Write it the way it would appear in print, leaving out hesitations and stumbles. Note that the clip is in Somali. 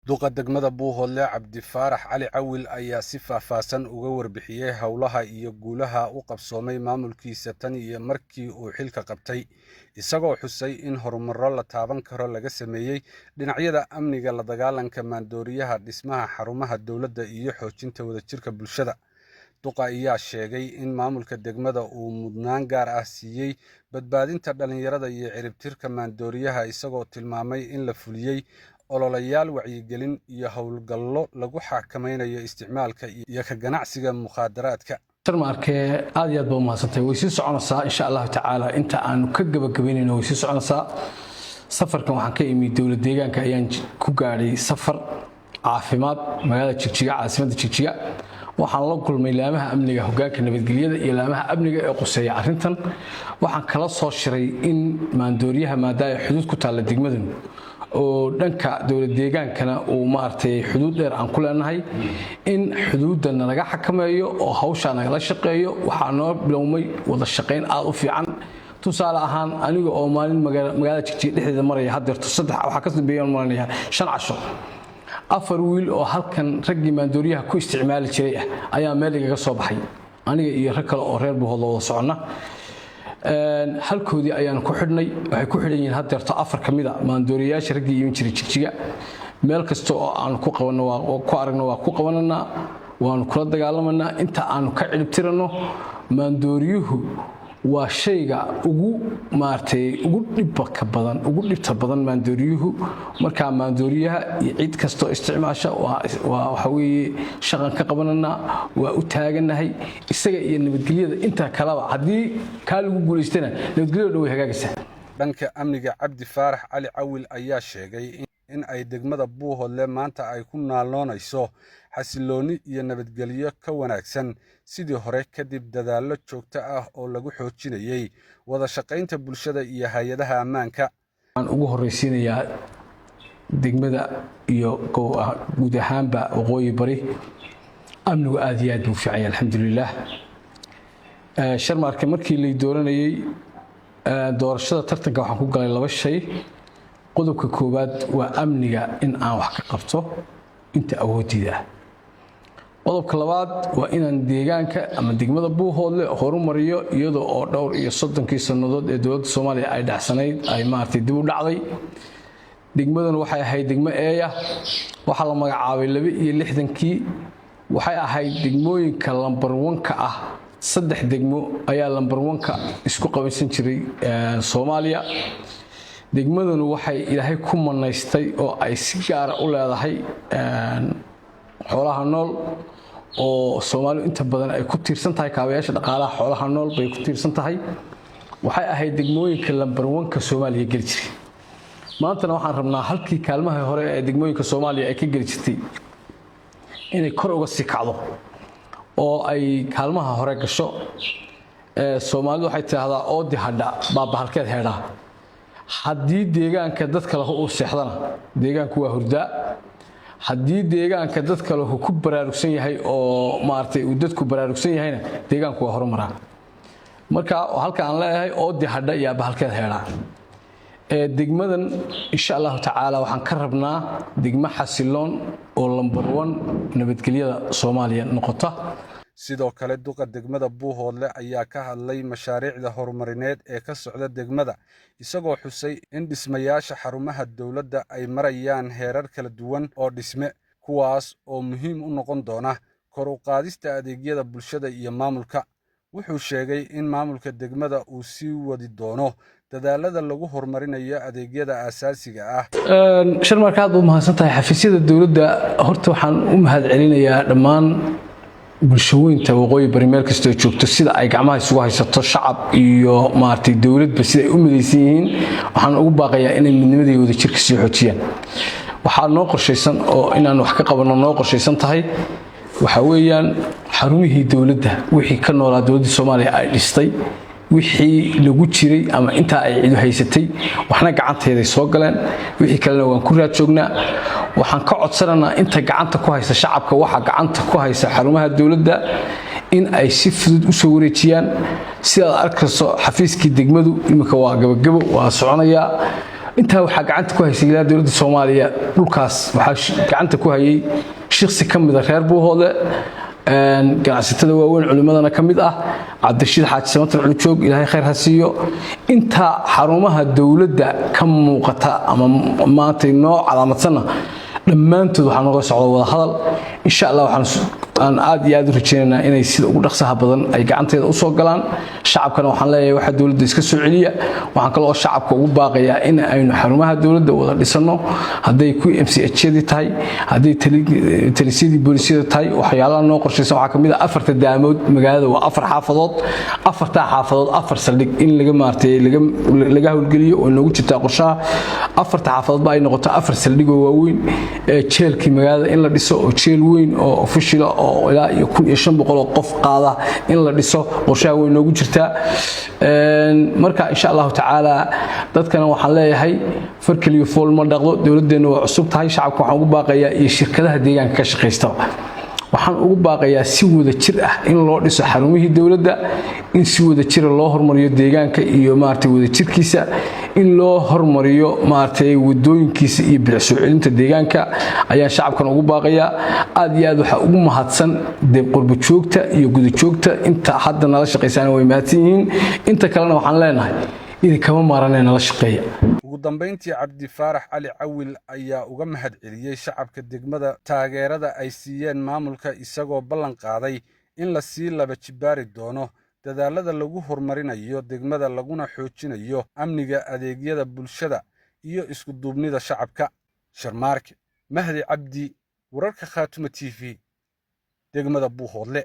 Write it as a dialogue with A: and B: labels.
A: duqa degmada Buuhoodle Cabdi Faarax Cali Cawil ayaa si faahfaahsan uga warbixiyay howlaha iyo guulaha u qabsoomay maamulkiisa tan iyo markii uu xilka qabtay, isagoo xusay in horumaro la taaban karo laga sameeyay dhinacyada amniga, la dagaalanka maandooriyaha, dhismaha xarumaha dowladda iyo xoojinta wadajirka bulshada. Duqa ayaa sheegay in maamulka degmada uu mudnaan gaar ah siiyay badbaadinta dhalinyarada iyo ciribtirka maandooriyaha, isagoo tilmaamay in la fuliyay ololayaal wacyigelin iyo howlgallo lagu xakameynayo isticmaalka iyo ka ganacsiga mukhaadaraadka.
B: markee aad iyo aad baa mahadsantahay. way sii soconaysaa insha Allah tacaala inta aan ka gabagabeynayno way sii soconaysaa. safarkan waxaan ka imid dowlad deegaanka ayaan ku gaaray safar caafimaad magaalada Jigjiga, caasimadda Jigjiga. waxaan la kulmay laamaha amniga, hoggaanka nabadgelyada iyo laamaha amniga ee quseeya arrintan. waxaan kala soo shiray in maandooriyaha maadaama xuduud ku taala degmadan oo dhanka dowlad deegaankana uu maartay xuduud dheer aan ku leenahay, in xuduudana laga xakameeyo oo hawsha nagala shaqeeyo. waxaa noo bilowmay wada shaqeyn aad u fiican. tusaale ahaan aniga oo maalin magaalada Jigjiga dhexdeeda maraya haddeerto saddex waxa ka dambeeyay marinaya 5 casho, 4 wiil oo halkan raggii maandooriyaha ku isticmaali jiray ayaa meel iga soo baxay, aniga iyo rag kale oo reer Buuhoodle wada socona. halkoodii ayaan ku xidhnay. waxay ku xidhan yihiin haddeerto 4 kamida maandooriyaasha raggii iman jiray Jigjiga. meel kasta oo aan ku qabanno waa ku aragno waa ku qabanana, waanu kula dagaalamanaa inta aanu ka cilibtirano. maandooriyuhu waa shayga ugu dhibta badan maandooriyuhu. marka maandooriyaha iyo cid kasto isticmaasha waxa weeye shaqan ka qabanana, waa u taaganahay isaga iyo nabadgelyada inta kalaba. hadii ka lagu guuleystana nabadgelyada way hagaagaysaa.
A: dhanka amniga, Cabdi Faarax Cali Cawil ayaa sheegay in ay degmada Buuhoodle maanta ay ku naaloonayso xasilooni iyo nabadgelyo ka wanaagsan sidii hore, kadib dadaallo joogto ah oo lagu xoojinayay wada shaqaynta bulshada iyo hay'adaha ammaanka.
B: aan ugu horeysiinayaa degmada iyo guud ahaanba waqooyi bari amnigu aad iyo aad u fiican alxamdulillaah. sharmarka markii la dooranayay doorashada tartanka waxaan ku galay 2 shay. qodobka koowaad waa amniga in aan wax ka qabto inta awoodida. qodobka labaad waa inaan deegaanka ama degmada Buuhoodle horumariyo iyadoo oo dhowr iyo 30 sanadood ee dowladda Soomaaliya ay dhacsanayd ay maartay dib u dhacday. degmadan waxay ahayd degmo eeya, waxa la magacaabay 62kii. waxay ahayd degmooyinka lambar 1ka ah. 3 degmo ayaa lambar 1ka isku qabansan jiray Soomaaliya. degmadanu waxay ilaahay ku manaystay oo ay si gaar ah u leedahay xoolaha nool oo Soomaalidu inta badan ay ku tiirsan tahay kaabayaasha dhaqaalaha xoolaha nool bay ku tiirsan tahay. waxay ahayd degmooyinka lambar 1ka Soomaaliya gali jiray. maantana waxaan rabnaa halkii kaalmaha hore ee degmooyinka Soomaaliya ay ka gali jirtay inay kor uga sii kacdo oo ay kaalmaha hore gasho. Soomaalidu waxay tiraahdaa oo dihadha baaba halkeed heedha. haddii deegaanka dadka lahu uu seexdana deegaanku waa hurdaa. haddii deegaanka dadka lahu ku baraarugsan yahay oo maartay uu dadku baraarugsan yahayna deegaanku waa horumaraa. marka halka aan leeyahay oo dihadha iyo bahalkeed heedha. degmadan insha Allah tacaala waxaan ka rabnaa degmo xasiloon oo lambar 1 nabadgelyada Soomaaliya noqota.
A: sidoo kale duqa degmada Buuhoodle ayaa ka hadlay mashaariicda horumarineed ee ka socda degmada, isagoo xusay in dhismayaasha xarumaha dowladda ay marayaan heerar kala duwan oo dhisme, kuwaas oo muhiim u noqon doona kor u qaadista adeegyada bulshada iyo maamulka. wuxuu sheegay in maamulka degmada uu sii wadi doono dadaalada lagu horumarinayo adeegyada aasaasiga ah.
B: sharmarka aad u mahadsantahay. xafiisyada dowladda horta waxaan u mahadcelinayaa dhammaan bulshooyinka waqooyi bari meel kasta oo joogto sida ay gacmaha isugu haysato shacab iyo maartay dowladba sida ay u midaysan yihiin. waxaan ugu baaqayaa inay midnimadii wada jirka sii xoojiyaan. waxaa noo qorshaysan oo inaan wax ka qabano noo qorshaysan tahay waxa weeyaan xarumihii dowladda wixii ka noolaa dowladda Soomaaliya ay dhistay, wixii lagu jiray ama inta ay cid haysatay waxna gacanteeday soo galeen, wixii kalena waan ku raad joognaa. waxaan ka codsananaa inta gacanta ku haysa shacabka waxa gacanta ku haysa xarumaha dowladda in ay si fudud u soo wareejiyaan. sida arkayso xafiiskii degmadu imika waa gabagabo waa soconaya. intaa waxaa gacanta ku haysay ilaa dowladda Soomaaliya dhulkaas waxaa gacanta ku hayay shakhsi ka mid ah reer Buuhoodle ganacsatada waaweyn culimadana ka mid ah Cabdishiid Xaaji Samatar Culujoog Ilaahay khayr ha siiyo inta xarumaha dowladda ka muuqata ama maanta noo calaamadsanna dhammaantood waxaan uga socdo wada hadal insha Allah waxaan aad iyo aad u rajeynaynaa inay sida ugu dhaqsaha badan ay gacanteeda u soo galaan shacabkana waxaan leeyahay waxa dowladda iska soo celiya waxaan kale oo shacabka ugu baaqayaa in aynu xarumaha dowladda wada dhisano haday ku MCH-yadii tahay haday talisyadii boolisyada tahay waxyaalaha noo qorshaysan waxa kamid ah afarta daamood magaalada waa afar xaafadood afar saldhig in laga maartay laga hawlgeliyo oo noogu jirta qorshaha afarta xaafadood ay noqoto afar saldhig oo waaweyn jeelkii magaalada in la dhiso oo jeel weyn oo official oo ilaa 1500 qof qaada in la dhiso qorshaha weyn noogu jirta marka insha Allah taala dadkana waxaan leeyahay farkaliyo fool ma dhaqdo dowladeena waa cusub tahay shacabka waxaan ugu baaqayaa iyo shirkadaha deegaanka ka shaqeysta waxaan ugu baaqayaa si wada jir ah in loo dhiso xarumihii dawladda in si wada jir loo hormariyo deegaanka iyo maartay wada jirkiisa in loo hormariyo maartay wadooyinkiisa iyo bilicso celinta deegaanka ayaa shacabkan ugu baaqayaa aad iyo aad waxa ugu mahadsan qurbo joogta iyo gudo joogta inta hadda nala shaqeysana way maadsan yihiin inta kalena waxaan leenahay إذا كمان مرنا نلشقية.
A: ugudambeyntii Cabdi Faarax Cali Cawil ayaa uga mahad celiyay shacabka degmada taageerada ay siiyeen maamulka isagoo ballan qaaday in la sii laba jibaari doono dadaalada lagu horumarinayo degmada laguna xoojinayo amniga adeegyada bulshada iyo isku duubnida shacabka. Sharmaarke Mahdi Cabdi wararka Khaatuma TV degmada Buuhoodle.